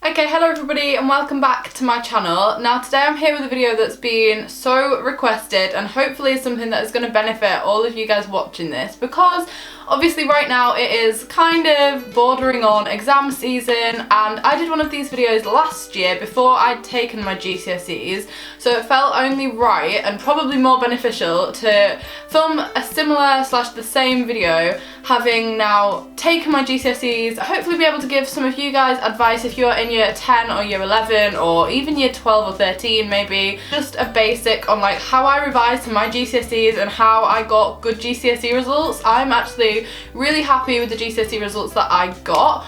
Okay, hello everybody and welcome back to my channel. Now today I'm here with a video that's been so requested and hopefully is something that is going to benefit all of you guys watching this, because obviously right now it is kind of bordering on exam season, and I did one of these videos last year before I'd taken my GCSEs, so it felt only right and probably more beneficial to film a similar / the same video having now taken my GCSEs, hopefully be able to give some of you guys advice if you're in year 10 or year 11 or even year 12 or 13 maybe, just a basic on like how I revised to my GCSEs and how I got good GCSE results. I'm actually really happy with the GCSE results that I got.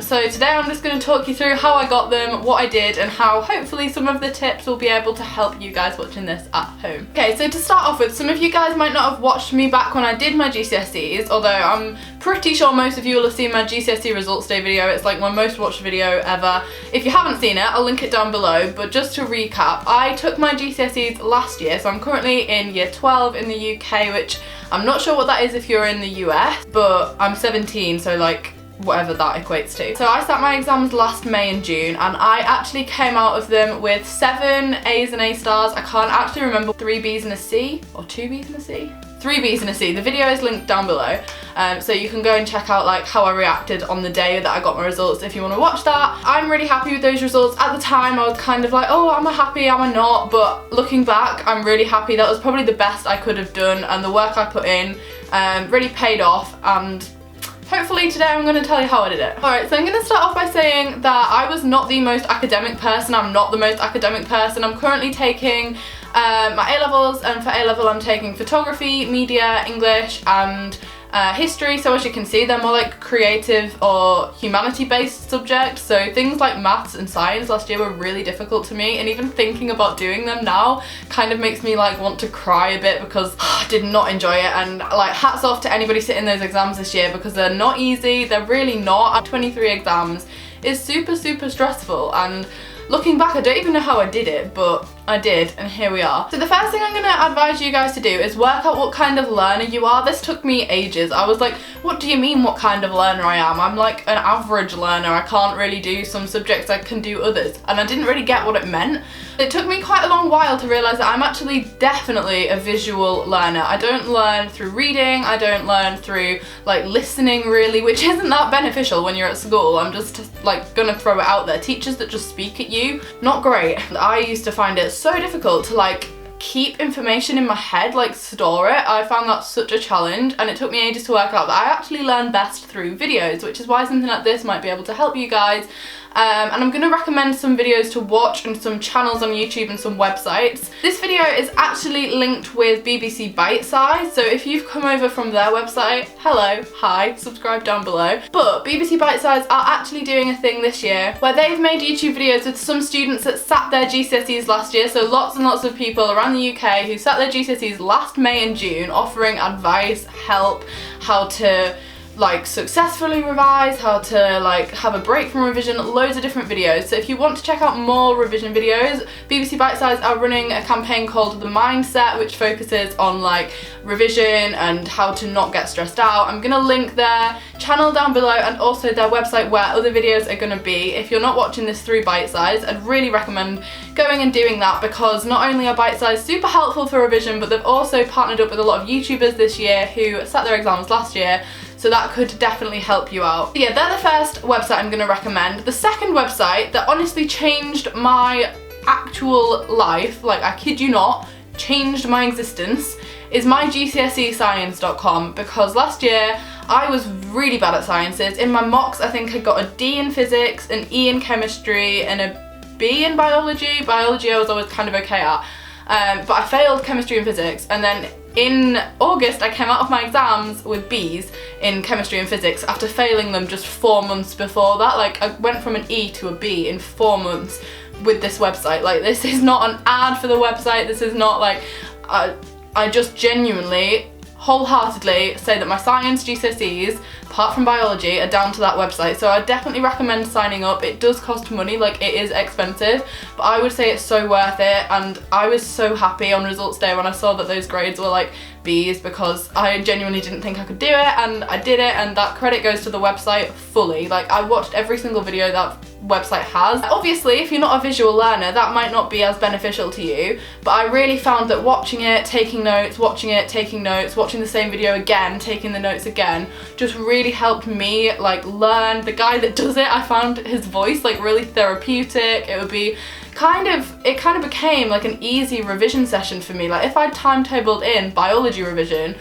So today I'm just going to talk you through how I got them, what I did, and how hopefully some of the tips will be able to help you guys watching this at home. Okay, so to start off with, some of you guys might not have watched me back when I did my GCSEs, although I'm pretty sure most of you will have seen my GCSE results day video. It's like my most watched video ever. If you haven't seen it, I'll link it down below, but just to recap, I took my GCSEs last year, so I'm currently in year 12 in the UK, which I'm not sure what that is if you're in the US, but I'm 17, so like whatever that equates to. So I sat my exams last May and June, and I actually came out of them with 7 A's and A stars. I can't actually remember, 3 B's and a C, or 2 B's and a C? 3 B's and a C. The video is linked down below, so you can go and check out like how I reacted on the day that I got my results if you want to watch that. I'm really happy with those results. At the time I was kind of like, oh, am I happy, am I not? But looking back, I'm really happy. That was probably the best I could have done, and the work I put in really paid off, and hopefully today I'm going to tell you how I did it. Alright, so I'm going to start off by saying that I was not the most academic person. I'm not the most academic person. I'm currently taking my A-levels, and for A-level I'm taking photography, media, English and history. So as you can see, they're more like creative or humanity-based subjects. So things like maths and science last year were really difficult to me, and even thinking about doing them now kind of makes me like want to cry a bit, because I did not enjoy it. And like hats off to anybody sitting those exams this year, because they're not easy. They're really not. 23 exams is super stressful, and looking back I don't even know how I did it, but I did, and here we are. So the first thing I'm going to advise you guys to do is work out what kind of learner you are. This took me ages. I was like, what do you mean what kind of learner I am? I'm like an average learner. I can't really do some subjects, I can do others. And I didn't really get what it meant. It took me quite a long while to realise that I'm actually definitely a visual learner. I don't learn through reading, I don't learn through like listening really, which isn't that beneficial when you're at school. I'm just like gonna throw it out there. Teachers that just speak at you, not great. I used to find it so difficult to like keep information in my head, like store it. I found that such a challenge, and it took me ages to work out that I actually learn best through videos, which is why something like this might be able to help you guys. And I'm going to recommend some videos to watch and some channels on YouTube and some websites. This video is actually linked with BBC Bitesize, so if you've come over from their website, hello, hi, subscribe down below. But BBC Bitesize are actually doing a thing this year where they've made YouTube videos with some students that sat their GCSEs last year, so lots and lots of people around the UK who sat their GCSEs last May and June, offering advice, help, how to like successfully revise, how to like have a break from revision, loads of different videos. So if you want to check out more revision videos, BBC Bitesize are running a campaign called The Mindset, which focuses on like revision and how to not get stressed out. I'm gonna link their channel down below and also their website where other videos are gonna be. If you're not watching this through Bitesize, I'd really recommend going and doing that, because not only are Bitesize super helpful for revision, but they've also partnered up with a lot of YouTubers this year who sat their exams last year, so that could definitely help you out. But yeah, they're the first website I'm going to recommend. The second website that honestly changed my actual life, like I kid you not, changed my existence, is mygcsescience.com, because last year I was really bad at sciences. In my mocks I think I got a D in physics, an E in chemistry and a B in biology. Biology I was always kind of okay at, but I failed chemistry and physics, and then in August I came out of my exams with B's in chemistry and physics after failing them just 4 months before that. Like I went from an E to a B in 4 months with this website. Like this is not an ad for the website, this is not like, I just genuinely, wholeheartedly say that my science GCSEs, apart from biology, are down to that website. So I definitely recommend signing up. It does cost money, like it is expensive, but I would say it's so worth it. And I was so happy on results day when I saw that those grades were like B's, because I genuinely didn't think I could do it, and I did it, and that credit goes to the website fully. Like I watched every single video that website has. Obviously, if you're not a visual learner, that might not be as beneficial to you, but I really found that watching it, taking notes, watching it, taking notes, watching the same video again, taking the notes again, just really helped me like learn. The guy that does it, I found his voice like really therapeutic. It kind of became like an easy revision session for me. Like if I'd timetabled in biology revision,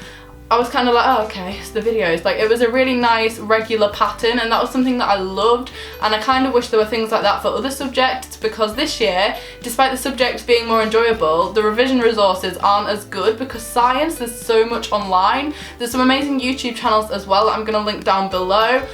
I was kind of like, oh, okay, it's the videos. Like, it was a really nice regular pattern, and that was something that I loved, and I kind of wish there were things like that for other subjects, because this year, despite the subjects being more enjoyable, the revision resources aren't as good, because science, there's so much online. There's some amazing YouTube channels as well that I'm going to link down below.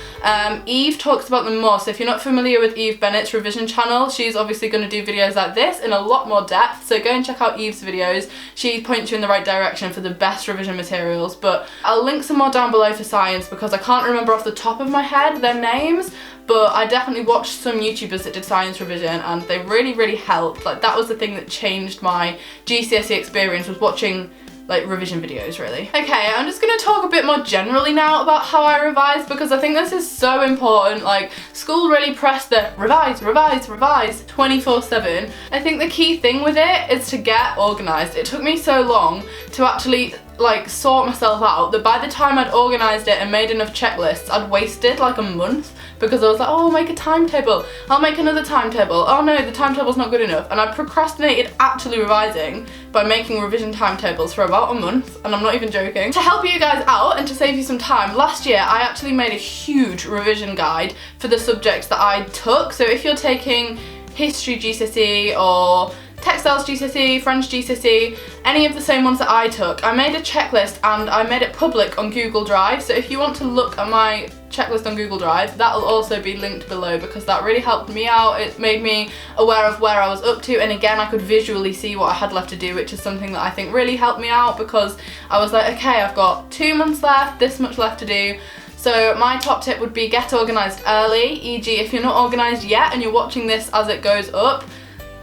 Eve talks about them more, so if you're not familiar with Eve Bennett's revision channel, she's obviously going to do videos like this in a lot more depth, so go and check out Eve's videos. She points you in the right direction for the best revision materials. But I'll link some more down below for science, because I can't remember off the top of my head their names, but I definitely watched some YouTubers that did science revision, and they really helped. Like, that was the thing that changed my GCSE experience, was watching like revision videos, really. Okay, I'm just gonna talk a bit more generally now about how I revise, because I think this is so important. Like, school really pressed the revise 24/7. I think the key thing with it is to get organised. It took me so long to actually like sort myself out that by the time I'd organised it and made enough checklists, I'd wasted like a month, because I was like, oh, I'll make a timetable, I'll make another timetable, oh no, the timetable's not good enough, and I procrastinated actually revising by making revision timetables for about a month, and I'm not even joking. To help you guys out and to save you some time, last year I actually made a huge revision guide for the subjects that I took. So if you're taking history GCSE or Textiles GCSE, French GCSE, any of the same ones that I took, I made a checklist and I made it public on Google Drive. So if you want to look at my checklist on Google Drive, that'll also be linked below, because that really helped me out. It made me aware of where I was up to, and again, I could visually see what I had left to do, which is something that I think really helped me out, because I was like, okay, I've got 2 months left, this much left to do. So my top tip would be get organised early, e.g. if you're not organised yet and you're watching this as it goes up,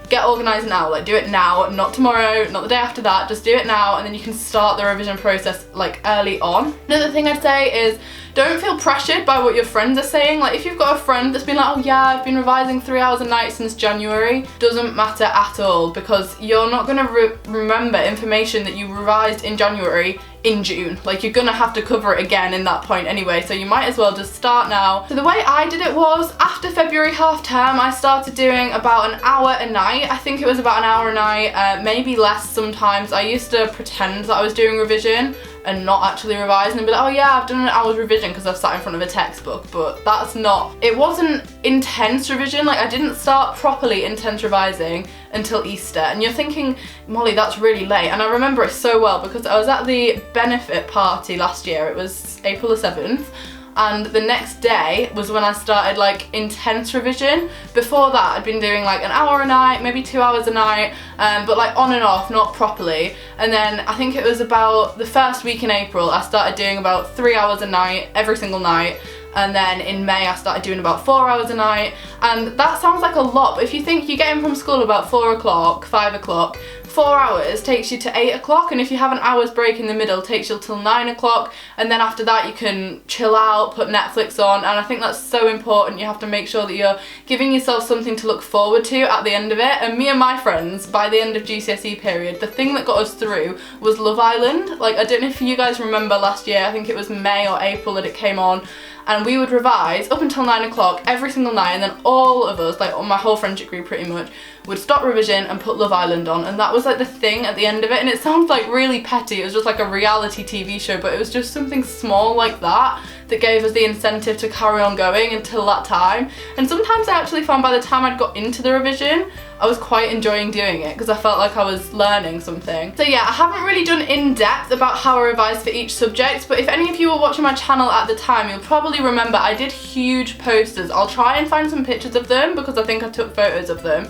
get organised now. Like, do it now, not tomorrow, not the day after that, just do it now, and then you can start the revision process like early on. Another thing I'd say is, don't feel pressured by what your friends are saying. Like, if you've got a friend that's been like, oh yeah, I've been revising 3 hours a night since January, doesn't matter at all, because you're not going to remember information that you revised in January in June. Like, you're gonna have to cover it again in that point anyway, so you might as well just start now. So the way I did it was, after February half term, I started doing about an hour a night. I think it was about an hour a night, maybe less sometimes. I used to pretend that I was doing revision and not actually revising and be like, oh yeah, I've done an hour's revision because I've sat in front of a textbook, but that's not, it wasn't intense revision. Like, I didn't start properly intense revising until Easter, and you're thinking, Molly, that's really late. And I remember it so well because I was at the benefit party last year. It was April the 7th, and the next day was when I started like intense revision. Before that, I'd been doing like an hour a night, maybe 2 hours a night, but like on and off, not properly. And then I think it was about the first week in April, I started doing about 3 hours a night, every single night. And then in May, I started doing about 4 hours a night. And that sounds like a lot, but if you think you get in from school about 4 o'clock, 5 o'clock, 4 hours takes you to 8 o'clock, and if you have an hour's break in the middle, takes you till 9 o'clock, and then after that you can chill out, put Netflix on, and I think that's so important. You have to make sure that you're giving yourself something to look forward to at the end of it. And me and my friends, by the end of GCSE period, the thing that got us through was Love Island. Like, I don't know if you guys remember last year, I think it was May or April that it came on, and we would revise up until 9 o'clock every single night, and then all of us, like my whole friendship group pretty much, would stop revision and put Love Island on, and that was like the thing at the end of it. And it sounds like really petty, it was just like a reality TV show, but it was just something small like that that gave us the incentive to carry on going until that time. And sometimes I actually found by the time I'd got into the revision, I was quite enjoying doing it because I felt like I was learning something. So yeah, I haven't really done in depth about how I revise for each subject, but if any of you were watching my channel at the time, you'll probably remember I did huge posters. I'll try and find some pictures of them because I think I took photos of them,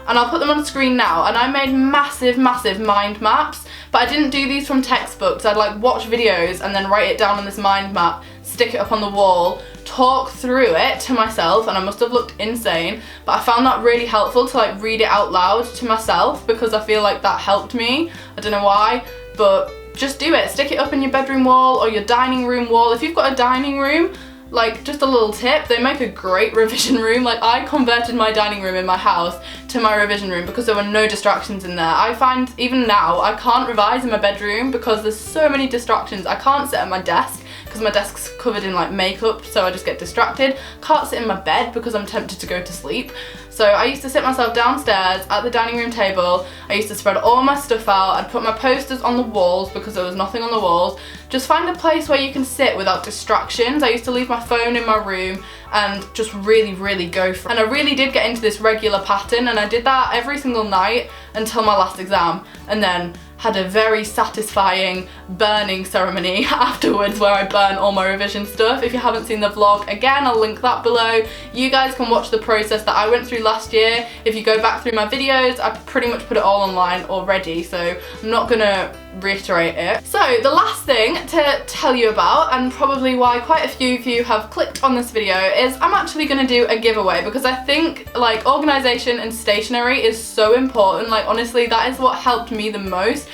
and I'll put them on screen now. And I made massive mind maps, but I didn't do these from textbooks. I'd like watch videos and then write it down on this mind map, stick it up on the wall, talk through it to myself, and I must have looked insane, but I found that really helpful to like read it out loud to myself because I feel like that helped me. I don't know why, but just do it. Stick it up in your bedroom wall or your dining room wall. If you've got a dining room, like just a little tip, they make a great revision room. Like I converted my dining room in my house to my revision room because there were no distractions in there. I find even now I can't revise in my bedroom because there's so many distractions. I can't sit at my desk because my desk's covered in like makeup, so I just get distracted. Can't sit in my bed because I'm tempted to go to sleep. So I used to sit myself downstairs at the dining room table. I used to spread all my stuff out. I'd put my posters on the walls because there was nothing on the walls. Just find a place where you can sit without distractions. I used to leave my phone in my room and just really go for it. And I really did get into this regular pattern, and I did that every single night until my last exam, and then had a very satisfying burning ceremony afterwards where I burn all my revision stuff. If you haven't seen the vlog, again, I'll link that below. You guys can watch the process that I went through last year. If you go back through my videos, I pretty much put it all online already, so I'm not gonna reiterate it. So the last thing to tell you about, and probably why quite a few of you have clicked on this video, is I'm actually going to do a giveaway because I think like organisation and stationery is so important. Like honestly, that is what helped me the most,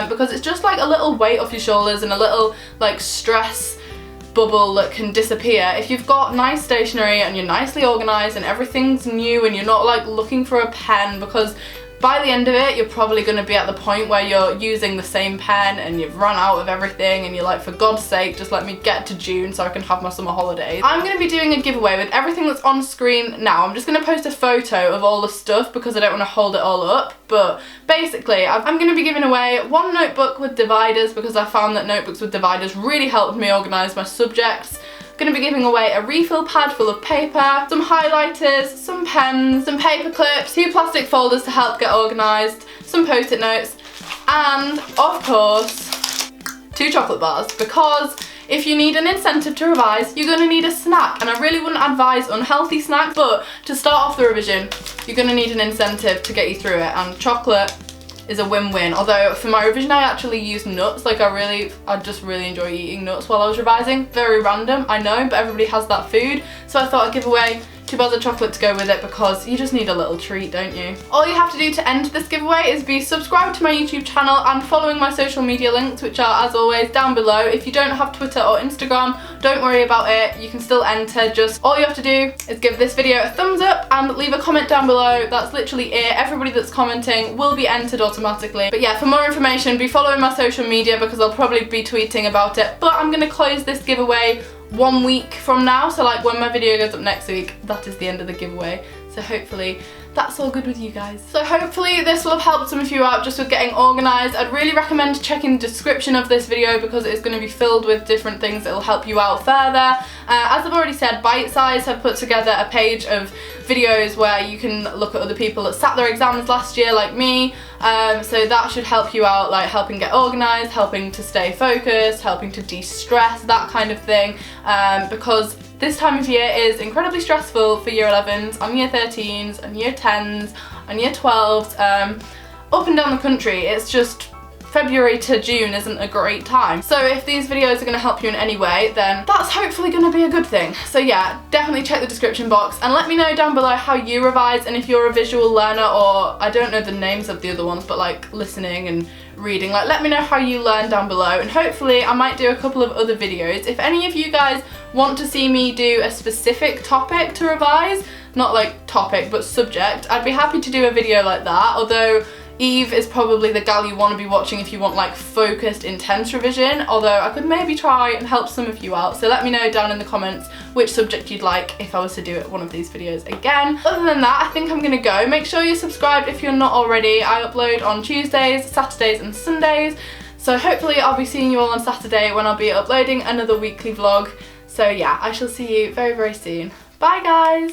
because it's just like a little weight off your shoulders and a little like stress bubble that can disappear if you've got nice stationery and you're nicely organised and everything's new and you're not like looking for a pen, because by the end of it, you're probably going to be at the point where you're using the same pen and you've run out of everything and you're like, for God's sake, just let me get to June so I can have my summer holidays. I'm going to be doing a giveaway with everything that's on screen now. I'm just going to post a photo of all the stuff because I don't want to hold it all up. But basically, I'm going to be giving away one notebook with dividers because I found that notebooks with dividers really helped me organise my subjects. Going to be giving away a refill pad full of paper, some highlighters, some pens, some paper clips, 2 plastic folders to help get organised, some post-it notes, and of course 2 chocolate bars, because if you need an incentive to revise, you're going to need a snack, and I really wouldn't advise unhealthy snacks, but to start off the revision you're going to need an incentive to get you through it, and chocolate is a win-win. Although for my revision I actually used nuts. Like I just really enjoy eating nuts while I was revising. Very random, I know, but everybody has that food, so I thought I'd give away 2 bars of chocolate to go with it because you just need a little treat, don't you? All you have to do to enter this giveaway is be subscribed to my YouTube channel and following my social media links, which are as always down below. If you don't have Twitter or Instagram, don't worry about it, you can still enter. Just all you have to do is give this video a thumbs up and leave a comment down below. That's literally it. Everybody that's commenting will be entered automatically. But yeah, for more information, be following my social media because I'll probably be tweeting about it. But I'm gonna close this giveaway 1 week from now, so like when my video goes up next week, that is the end of the giveaway. So hopefully that's all good with you guys. So hopefully this will have helped some of you out just with getting organised. I'd really recommend checking the description of this video because it's going to be filled with different things that will help you out further. As I've already said, Bite Size have put together a page of videos where you can look at other people that sat their exams last year like me. So that should help you out, like helping get organised, helping to stay focused, helping to de-stress, that kind of thing, because this time of year is incredibly stressful for year 11s and year 13s and year 10s and year 12s, up and down the country. It's just February to June isn't a great time. So if these videos are going to help you in any way, then that's hopefully going to be a good thing. So yeah, definitely check the description box and let me know down below how you revise, and if you're a visual learner, or I don't know the names of the other ones, but like listening and reading, like let me know how you learn down below, and hopefully I might do a couple of other videos. If any of you guys want to see me do a specific topic to revise, not like topic but subject, I'd be happy to do a video like that. Although Eve is probably the gal you want to be watching if you want like focused, intense revision, although I could maybe try and help some of you out. So let me know down in the comments which subject you'd like if I was to do one of these videos again. Other than that, I think I'm gonna go. Make sure you're subscribed if you're not already. I upload on Tuesdays, Saturdays and Sundays, so hopefully I'll be seeing you all on Saturday when I'll be uploading another weekly vlog. So yeah, I shall see you very, very soon. Bye guys!